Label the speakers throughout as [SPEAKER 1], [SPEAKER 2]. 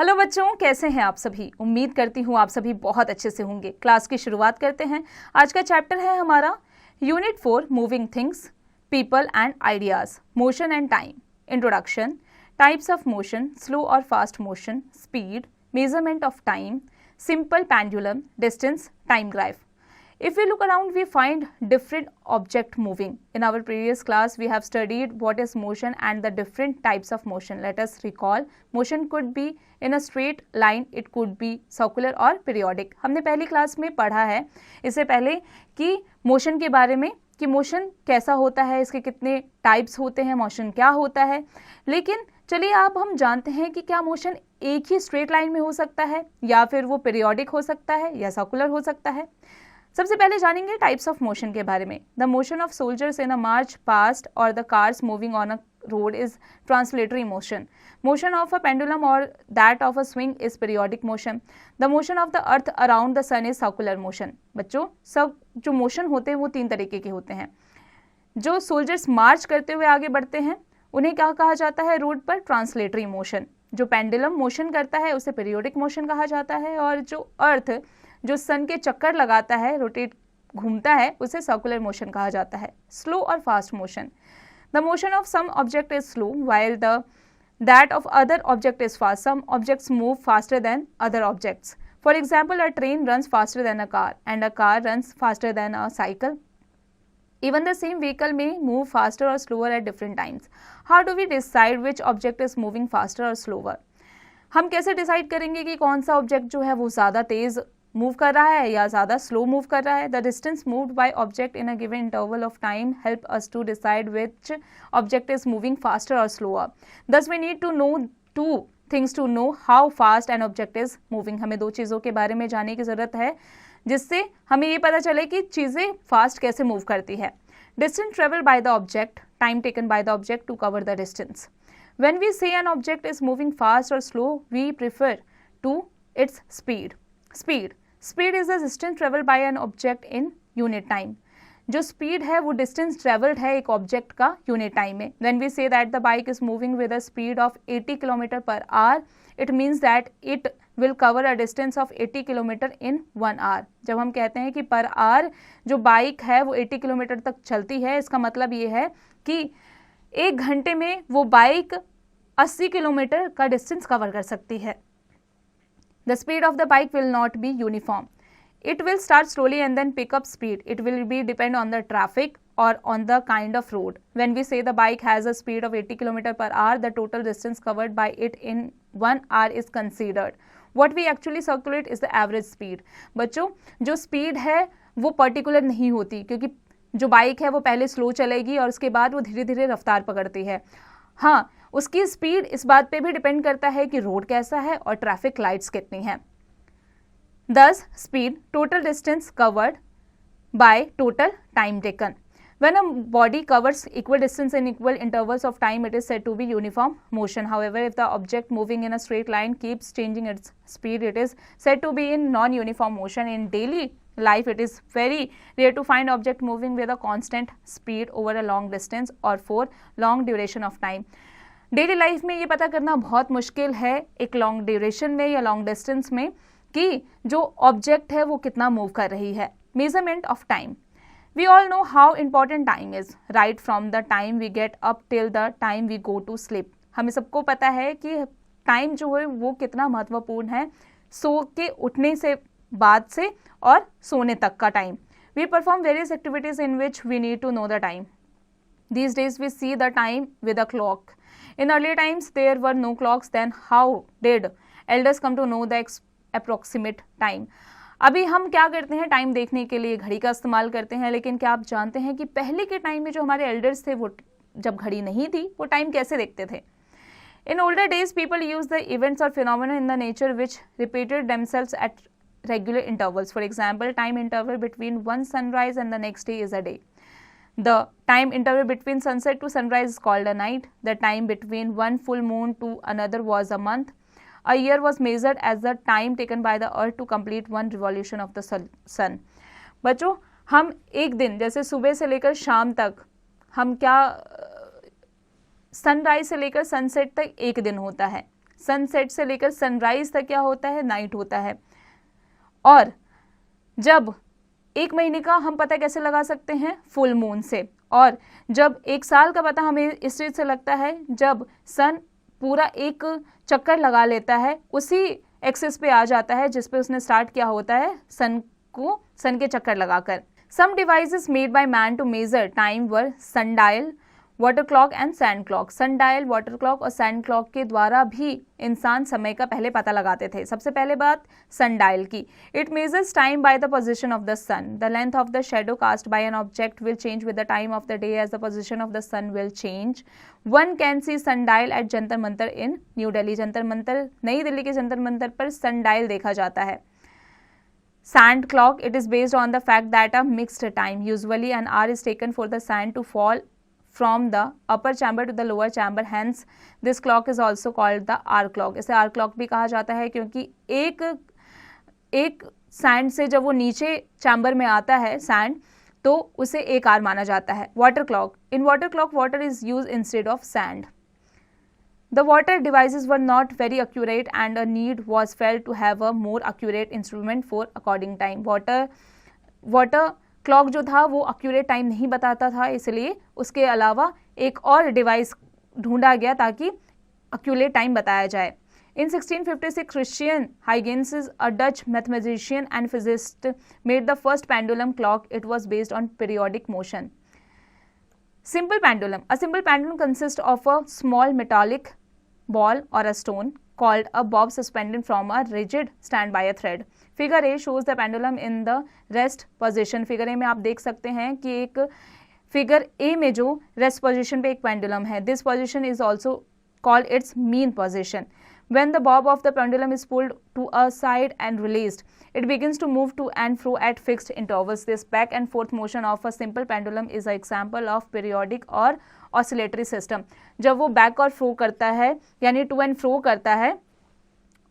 [SPEAKER 1] Hello बच्चों, कैसे हैं आप सभी। उम्मीद करती हूँ आप सभी बहुत अच्छे से होंगे। क्लास की शुरुआत करते हैं। आज का चैप्टर है हमारा unit 4 moving things, people and ideas, motion and time. Introduction, types of motion, slow और fast motion, speed, measurement of time, simple pendulum, distance, time graph. If we look around, we find different object moving. In our previous class, we have studied what is motion and the different types of motion. Let us recall, motion could be in a straight line, it could be circular और periodic. हमने पहली class में पढ़ा है इससे पहले कि motion के बारे में, कि मोशन कैसा होता है, इसके कितने टाइप्स होते हैं, मोशन क्या होता है। लेकिन चलिए अब हम जानते हैं कि क्या मोशन एक ही स्ट्रेट लाइन में हो सकता है, या फिर वो पीरियोडिक हो सकता है, या सर्कुलर हो सकता है। सबसे पहले जानेंगे टाइप्स ऑफ मोशन के बारे में। The motion of soldiers in a march past और the cars moving on a road is translatory motion. Motion of a pendulum और that of a swing is periodic motion. The motion of the earth around the sun is circular motion. बच्चों, सब जो motion होते हैं वो 3 तरीके के होते हैं। जो सोल्जर्स मार्च करते हुए आगे बढ़ते हैं उन्हें क्या कहा जाता है रोड पर? Translatory motion. जो पेंडुलम मोशन करता है उसे पीरियोडिक मोशन कहा जाता है, और जो अर्थ जो सन के चक्कर लगाता है, रोटेट घूमता है, उसे सर्कुलर मोशन कहा जाता है. स्लो और fast motion. The motion of some object is slow while that of other object is fast. Some objects move faster than other objects. For example, a train runs faster than a car and a car runs faster than a cycle. Even the same vehicle may move faster or slower at different times. How do we decide which object is moving faster or slower? हम कैसे decide करेंगे कि कौन सा object जो है वो ज़्यादा तेज मूव कर रहा है या ज़्यादा स्लो मूव कर रहा है? The distance moved by object in a given interval of time help us to decide which object is moving faster और slower. Thus we need to know two things to know how fast an object is moving. हमें 2 चीज़ों के बारे में जानने की ज़रूरत है जिससे हमें ये पता चले कि चीज़ें फास्ट कैसे मूव करती है. Distance travel by the object, time taken by the object to cover the distance. When we say an object is moving fast or slow, we refer to its speed. Speed is the distance traveled by an object in unit time. जो speed है वो distance traveled है एक object का unit time में. When we say that the bike is moving with a speed of 80 km per hour, it means that it will cover a distance of 80 km in 1 hour. जब हम कहते हैं कि per hour जो bike है वो 80 kilometre तक चलती है, इसका मतलब ये है कि 1 घंटे में वो बाइक 80 किलोमीटर का डिस्टेंस कवर कर सकती है. The speed of the bike will not be uniform. It will start slowly and then pick up speed. It will be depend on the traffic और on the kind of road. When we say the bike has a speed of 80 kilometre per hour, the total distance covered by it in 1 hour is considered. What we actually circulate is the average speed. बच्चों, जो speed है वो particular नहीं होती, क्योंकि जो bike है वो पहले स्लो चलेगी और उसके बाद वो धीरे धीरे रफ्तार पकड़ती है. हाँ, उसकी स्पीड इस बात पे भी डिपेंड करता है कि रोड कैसा है और ट्रैफिक लाइट्स कितनी हैं. दस speed, total distance covered by total time taken. When a body covers equal distance in equal intervals of time, it is said to be uniform motion. However, if the object moving in a straight line keeps changing its speed, it is said to be in non-uniform motion. In daily life, it is very rare to find object moving with a constant speed over a long distance or for long duration of time. Daily life में ये पता करना बहुत मुश्किल है एक long duration में या लॉन्ग डिस्टेंस में कि जो ऑब्जेक्ट है वो कितना मूव कर रही है. Measurement of time. We all know how important time is, right from the time we get up till the time we go to sleep. हमें सबको पता है कि टाइम जो है वो कितना महत्वपूर्ण है, सो के उठने से बाद से और सोने तक का time. We perform various activities in which we need to know the time. These days we see the time with a clock. In earlier times there were no clocks. Then how did elders come to know the approximate time? अभी हम क्या करते हैं, time देखने के लिए घड़ी का इस्तेमाल करते हैं, लेकिन क्या आप जानते हैं कि पहले के टाइम में जो हमारे एल्डर्स थे वो जब घड़ी नहीं थी वो टाइम कैसे देखते थे? In older days people used the events or phenomena in the nature which repeated themselves at regular intervals. For example, time interval between one sunrise and the next day is a day. The time interval between sunset to sunrise is called a night. The time between one full moon to another was a month. A year was measured as the time taken by the earth to complete one revolution of the sun. बच्चों, हम एक दिन जैसे सुबह से लेकर शाम तक हम क्या सनराइज से लेकर सनसेट तक एक दिन होता है. सनसेट से लेकर सनराइज तक क्या होता है, नाइट होता है। और जब 1 महीने का हम पता कैसे लगा सकते हैं, फुल मून से। और जब 1 साल का पता हमें इस चीज़ से लगता है जब सन पूरा एक चक्कर लगा लेता है, उसी एक्सिस पे आ जाता है जिस पे उसने स्टार्ट किया होता है, सन के चक्कर लगाकर। Some devices made by man to measure time were sundial, water clock and sand clock. Sundial, water clock और सैंड क्लॉक के द्वारा भी इंसान समय का पहले पता लगाते थे। सबसे पहले बात सनडायल की। It measures time by the position of the sun. The length of the shadow cast by an object will change with the time of the day as the position of the sun will change. One can see sundial at Jantar Mantar in New Delhi. Jantar Mantar, नई दिल्ली के जंतर मंतर पर sundial देखा जाता है। Sand clock, it is based on the fact that a mixed time, usually an hour, is taken for the sand to fall from the upper chamber to the lower chamber. Hence, this clock is also called the hour clock. इसे hour clock भी कहा जाता है क्योंकि एक sand से जब वो नीचे चैम्बर में आता है सैंड, तो उसे 1 आवर माना जाता है। Water clock, in water clock water is use instead of sand. The water devices were not very accurate and a need was felt to have a more accurate instrument for according time. Water clock जो था वो accurate time नहीं बताता था, इसलिए उसके अलावा एक और डिवाइस ढूंढा गया ताकि accurate time बताया जाए। In 1656, Christian Huygens, a Dutch mathematician and physicist, made the first pendulum clock. It was based on periodic motion. Simple pendulum. A simple pendulum consists of a small metallic ball or a stone called a bob suspended from a rigid stand by a thread. Figure A shows the pendulum in the rest position. Figure A में आप देख सकते हैं कि एक figure A में जो rest position पे एक पेंडुलम है, this position is also called its mean position. When the bob of the pendulum is pulled to a side and released, it begins to move to and fro at fixed intervals. This back and forth motion of a simple pendulum is an example of periodic और oscillatory system. जब वो back और फ्रो करता है यानी to and fro करता है,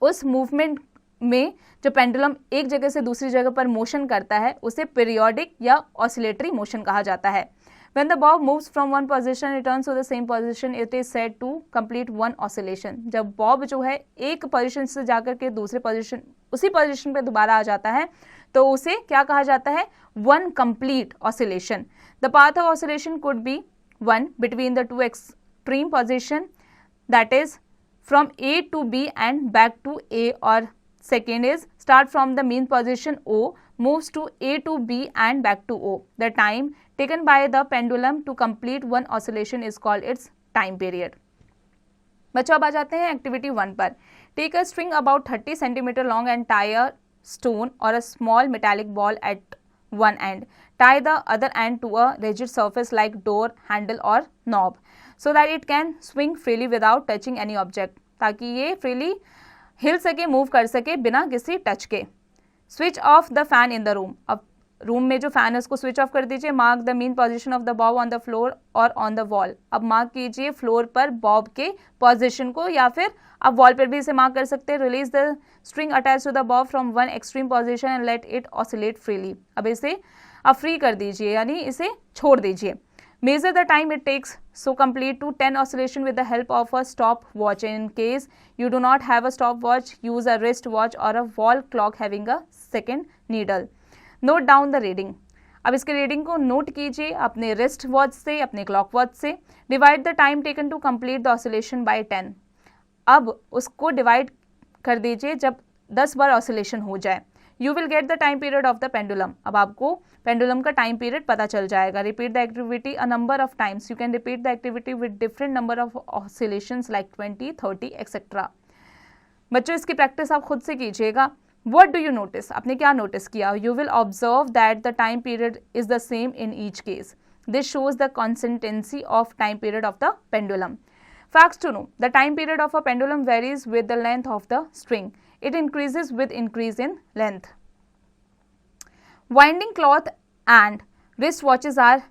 [SPEAKER 1] उस मूवमेंट में जो पेंडुलम एक जगह से दूसरी जगह पर मोशन करता है उसे पीरियोडिक या ऑसिलेटरी मोशन कहा जाता है। When the bob moves from one position and returns to the same position, it is said to complete one oscillation. जब बॉब जो है एक पोजीशन से जाकर के दूसरे पोजीशन, उसी पोजीशन पे दोबारा आ जाता है, तो उसे क्या कहा जाता है, one complete oscillation. The path of oscillation could be one between the two extreme position, that is from A to B and back to A, or second is start from the mean position O, moves to A to B and back to O. The time taken by the pendulum to complete one oscillation is called its time period. बच्चों अब आ जाते हैं activity 1 पर। Take a string about 30 centimetre long and tie a stone और a small metallic ball at one end. Tie the other end to a rigid surface like door, handle or knob so that it can swing freely without touching any object. ताकि ये freely हिल सके, move कर सके बिना किसी touch के। Switch off the fan in the room. अब room में जो फैन है उसको स्विच ऑफ कर दीजिए। Mark the mean position of the Bob on the floor और ऑन द वॉल। अब मार्क कीजिए फ्लोर पर बॉब के पोजीशन को, या फिर आप वॉल पर भी इसे मार्क कर सकते हैं। Release the string attach to the bob from one extreme position and let it oscillate freely. अब इसे आप फ्री कर दीजिए, यानी इसे छोड़ दीजिए। Measure the time it takes so complete to 10 oscillation with the help of a stopwatch. In case you do not have a stopwatch, use a wristwatch और a wall clock having a second needle. Note down the reading. अब इसके reading को note कीजिए अपने wrist watch से, अपने clock watch से। Divide the time taken to complete the oscillation by 10। अब उसको डिवाइड कर दीजिए जब 10 बार ऑसिलेशन हो जाए। You will get the time period of the pendulum. अब आपको पेंडुलम का टाइम पीरियड पता चल जाएगा। Repeat the activity a number of times. You can repeat the activity with different number of oscillations like 20, 30 etcetera. बच्चों इसकी practice आप खुद से कीजिएगा। What do you notice? आपने क्या नोटिस किया? You will observe that the time period is the same in each case. This shows the consistency of time period of the pendulum. Facts to know: the time period of a pendulum varies with the length of the string. It increases with increase in length. Winding cloth and wristwatches are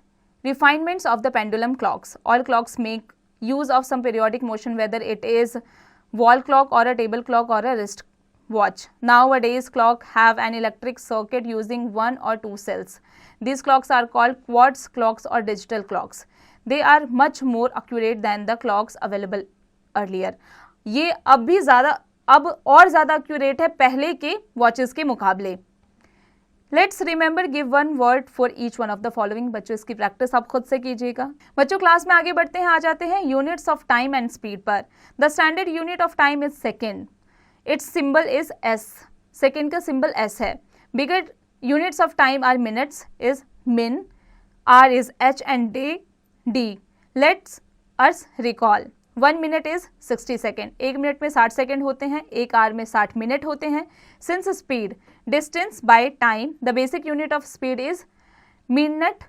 [SPEAKER 1] refinements of the pendulum clocks. All clocks make use of some periodic motion, whether it is wall clock or a table clock or a wrist watch. Nowadays clock have an electric circuit using 1 or 2 cells. These clocks are called quartz clocks or digital clocks. They are much more accurate than the clocks available earlier. ये अब और ज़्यादा accurate है पहले के watches के मुकाबले। Let's remember give one word for each one of the following. बच्चों इसकी प्रैक्टिस आप खुद से कीजिएगा। बच्चों क्लास में आगे बढ़ते हैं, आ जाते हैं units of time and speed पर। The standard unit of time is second, its symbol is S. Second का सिंबल एस है। Bigger units of time are minutes is min, are is H and D. Let's us recall 1 minute is 60 second. 1 minute में 60 second होते हैं, 1 our में 60 minute होते हैं। Since speed distance by time, the basic unit of speed is minute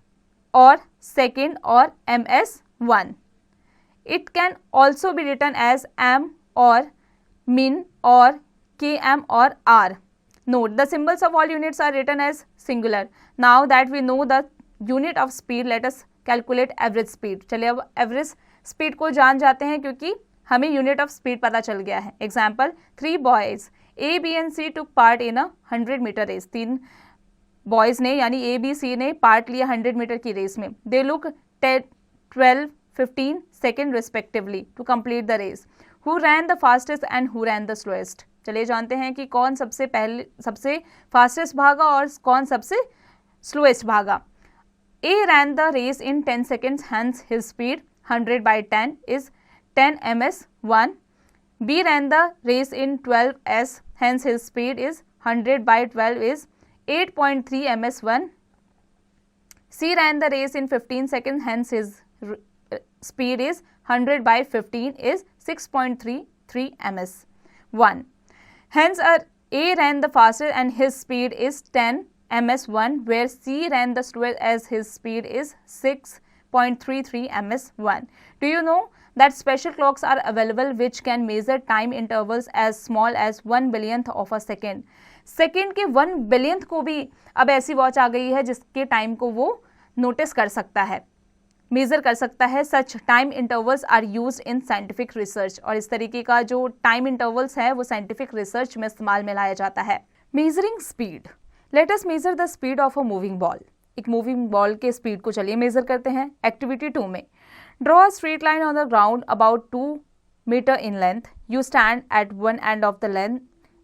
[SPEAKER 1] और second और ms1. It can also be written as m or min or km or r. Note the symbols of all units are written as singular. Now that we know the unit of speed, let us calculate average speed. चलिए अब average speed को जान जाते हैं क्योंकि हमें unit of speed पता चल गया है। Example 3 boys A, B and C took part in 100 meter race. 3 boys ने यानी A, B, C ने पार्ट लिया 100 मीटर की रेस में। They took 12, 15 second respectively to complete the race. Who ran the fastest and who ran the slowest. चलिए जानते हैं कि कौन सबसे फास्टेस्ट भागा और कौन सबसे स्लोएस्ट भागा। A ran the race in 10 seconds, hence his speed 100 by 10 is 10 ms1. B ran the race in 12 s, hence his speed is 100 by 12 is 8.3 ms1. C ran the race in 15 seconds, hence his speed is 100 by 15 is 6.33 ms1. Hence A ran the fastest and his speed is 10 ms1, where C ran the slowest as his speed is 6.33 ms1. Do you know that special clocks are available which can measure time intervals as small as 1 billionth of a second? Second के 1 billionth को भी अब ऐसी watch आ गई है जिसके time को वो नोटिस कर सकता है, मेजर कर सकता है। Such time intervals are used in scientific research, और इस तरीके का जो टाइम इंटरवल्स है वो साइंटिफिक रिसर्च में इस्तेमाल में लाया जाता है। Measuring speed, let us measure the speed of a moving ball. एक मूविंग बॉल के स्पीड को चलिए मेजर करते हैं। एक्टिविटी 2 में draw a straight line on the ground about 2 meter in length. You stand at one end of the length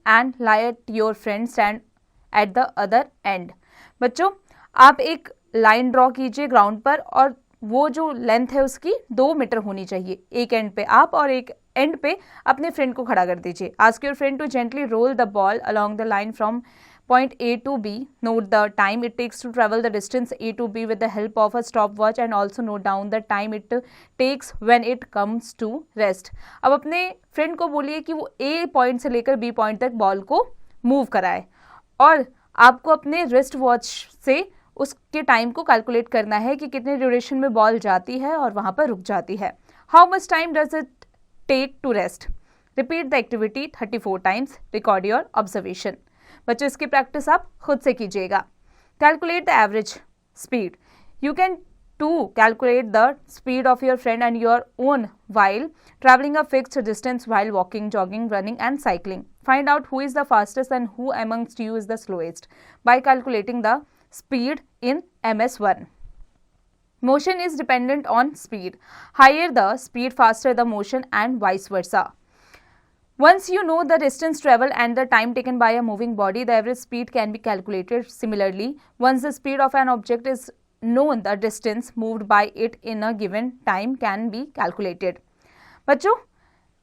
[SPEAKER 1] and let your friend stand at the other end. बच्चों आप एक line draw कीजिए ground पर, और वो जो length है उसकी 2 मीटर होनी चाहिए। एक एंड पे आप और एक एंड पे अपने फ्रेंड को खड़ा कर दीजिए। Ask your friend to gently roll the ball along the line from point A to B. Note the time it takes to travel the distance A to B with the help of a stopwatch, and also note down the time it takes when it comes to rest. अब अपने friend को बोलिए कि वो A point से लेकर B point तक ball को मूव कराए, और आपको अपने रिस्ट वॉच से उसके टाइम को कैलकुलेट करना है कि कितने ड्यूरेशन में बॉल जाती है और वहाँ पर रुक जाती है। How much time does it take to rest? Repeat the activity 34 times, record your observation. बच्चों इसकी प्रैक्टिस आप खुद से कीजिएगा। Calculate the average speed. You can too calculate the speed of your friend and your own while traveling a fixed distance while walking, jogging, running and cycling. Find out who is the fastest and who amongst you is the slowest by calculating the speed in ms1. Motion is dependent on speed. Higher the speed, faster the motion and vice versa. Once you know the distance traveled and the time taken by a moving body, the average speed can be calculated. Similarly, once the speed of an object is known, the distance moved by it in a given time can be calculated. बच्चों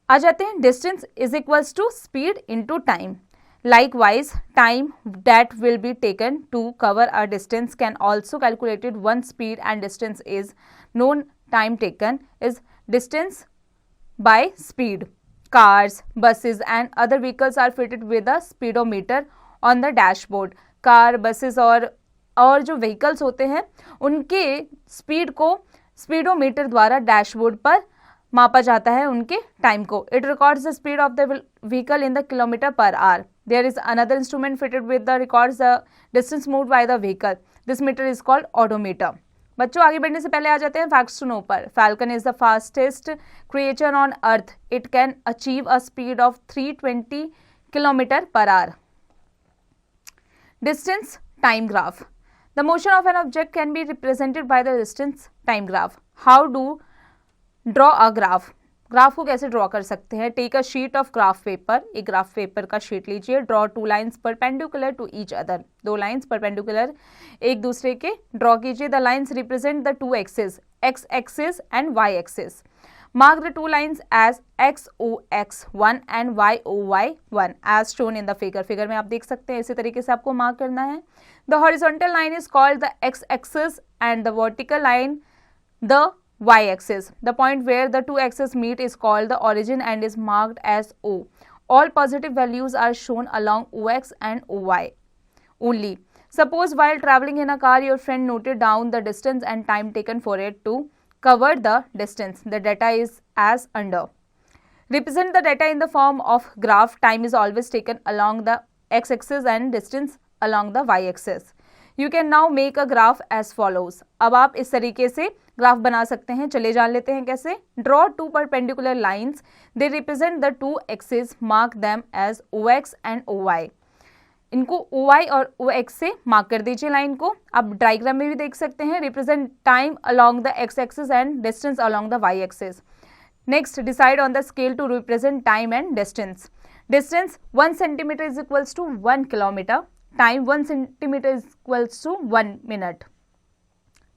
[SPEAKER 1] आ जाते हैं distance is equals to speed into time. Likewise, time that will be taken to cover a distance can also calculated. Once speed and distance is known, time taken is distance by speed. Cars, buses and other vehicles are fitted with a speedometer on the dashboard. Car, buses और जो vehicles होते हैं उनके speed को speedometer द्वारा dashboard पर मापा जाता है उनके टाइम को। It records the speed of the vehicle in the kilometer per hour. There is another instrument fitted with the records the distance moved by the vehicle. This meter is called odometer. बच्चों आगे बढ़ने से पहले आ जाते हैं facts to know पर। Falcon is the fastest creature on earth. It can achieve a speed of 320 kilometer per hour. Distance time graph. The motion of N object can be represented by the distance time graph. How do draw a graph? Graph को कैसे draw कर सकते हैं? Take a sheet of graph paper, एक graph paper का sheet लीजिए, draw 2 lines perpendicular to each other, 2 lines perpendicular एक दूसरे के ड्रॉ कीजिए। The lines represent the 2 axis, X axis and Y axis. Mark the 2 lines as XOX1 and YOY1 as shown in the figure. Figure में आप देख सकते हैं, इसी तरीके से आपको मार्क करना है। The horizontal line is called the x-axis and the vertical line the y-axis. The point where the 2 axes meet is called the origin and is marked as O. All positive values are shown along OX and OY only. Suppose while traveling in a car, your friend noted down the distance and time taken for it to cover the distance. The data is as under. Represent the data in the form of graph. Time is always taken along the x-axis and distance along the y-axis. You can now make a graph as follows. अब आप इस तरीके से graph बना सकते हैं। चलिए जान लेते हैं कैसे। Draw 2 perpendicular lines. They represent the 2 axes. Mark them as OX and OY. इनको OY और OX से मार्क कर दीजिए लाइन को। आप डायग्राम में भी देख सकते हैं, represent time along the X axis and distance along the Y axis. Next, decide on the scale to represent time and distance. Distance 1 centimeter is equals to 1 kilometer, time 1 centimeter is equals to 1 minute.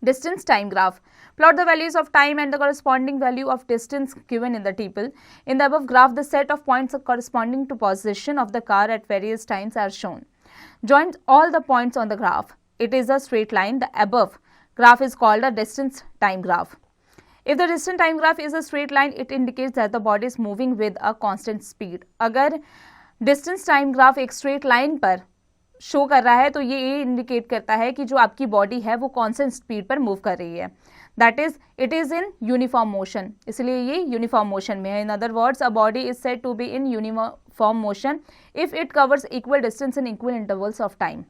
[SPEAKER 1] Distance time graph. Plot the values of time and the corresponding value of distance given in the table. In the above graph, the set of points corresponding to position of the car at various times are shown. Join all the points on the graph. It is a straight line. The above graph is called a distance time graph. If the distance time graph is a straight line, it indicates that the body is moving with a constant speed. अगर distance time graph एक straight line पर show कर रहा है तो ये indicate करता है कि जो आपकी बॉडी है वो कॉन्स्टेंट स्पीड पर मूव कर रही है। That is it is in uniform motion, इसलिए ये यूनिफॉर्म मोशन में है। In other words, a body is said to be in uniform motion if it covers equal distance in equal intervals of time.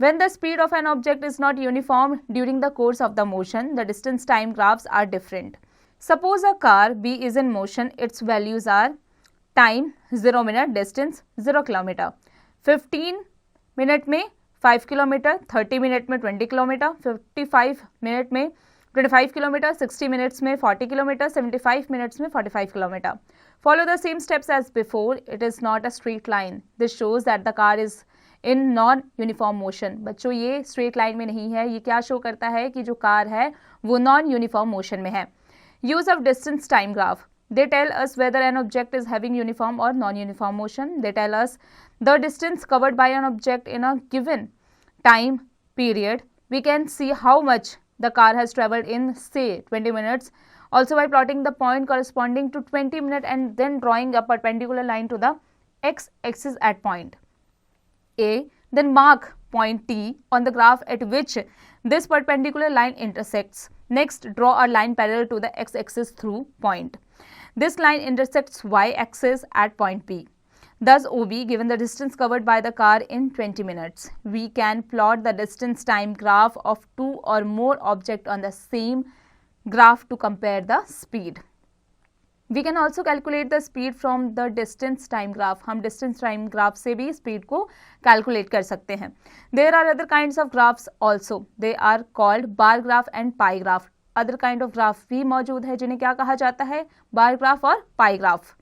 [SPEAKER 1] When the speed of an object is not uniform during the course of the motion, the distance time graphs are different. Suppose a car B is in motion, its values are time 0 minute, distance 0 kilometer, 15 minute में 5 kilometre, 30 minute में 20 kilometre, 55 minute में 25 kilometre, 60 minutes में 40 kilometre, 75 minutes में 45 kilometer. Follow the same steps as before. It is not a straight line. This shows that the car is in non uniform motion. बच्चों, ये straight line में नहीं है। ये क्या शो करता है कि जो कार है वो नॉन यूनिफॉर्म मोशन में है. Use of distance time graph. They tell us whether an object is having uniform or non-uniform motion. They tell us the distance covered by an object in a given time period. We can see how much the car has traveled in, say, 20 minutes. Also by plotting the point corresponding to 20 minutes and then drawing a perpendicular line to the x-axis at point A. Then mark point T on the graph at which this perpendicular line intersects. Next, draw a line parallel to the x-axis through point. This line intersects y-axis at point P. Thus, OB, given the distance covered by the car in 20 minutes, we can plot the distance time graph of 2 or more objects on the same graph to compare the speed. We can also calculate the speed from the distance time graph. हम distance time graph से भी speed को calculate कर सकते हैं. There are other kinds of graphs also. They are called bar graph and pie graph. Other kind of graph भी मौजूद है जिन्हें क्या कहा जाता है? बार ग्राफ और pie graph.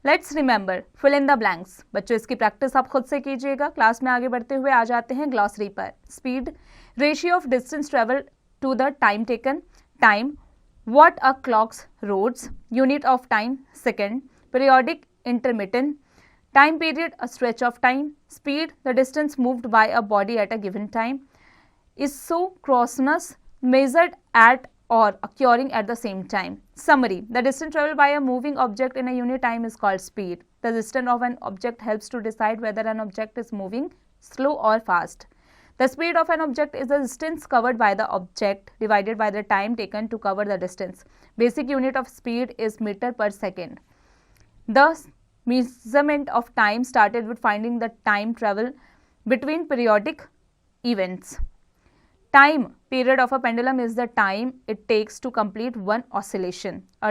[SPEAKER 1] Let's remember, fill in the blanks. बच्चों, इसकी प्रैक्टिस आप खुद से कीजिएगा. क्लास में आगे बढ़ते हुए आ जाते हैं ग्लॉसरी पर. Speed, ratio of distance travel to the time taken. Time, what a clocks reads. Unit of time, second. Periodic, intermittent. Time period, a stretch of time. Speed, the distance moved by a body at a given time. Isochronous, measured at or occurring at the same time. Summary, the distance traveled by a moving object in a unit time is called speed. The distance of an object helps to decide whether an object is moving slow or fast. The speed of an object is the distance covered by the object divided by the time taken to cover the distance. Basic unit of speed is meter per second. The measurement of time started with finding the time travel between periodic events. Time period of a pendulum is the time it takes to complete one oscillation. A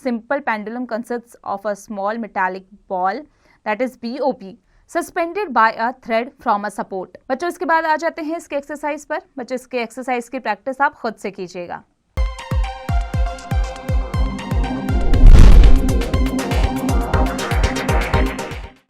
[SPEAKER 1] simple pendulum consists of a small metallic ball, that is BOP, suspended by a thread from a support. बच्चों, इसके बाद आ जाते हैं इसके exercise पर. बच्चों, इसके exercise की प्रैक्टिस आप खुद से कीजिएगा.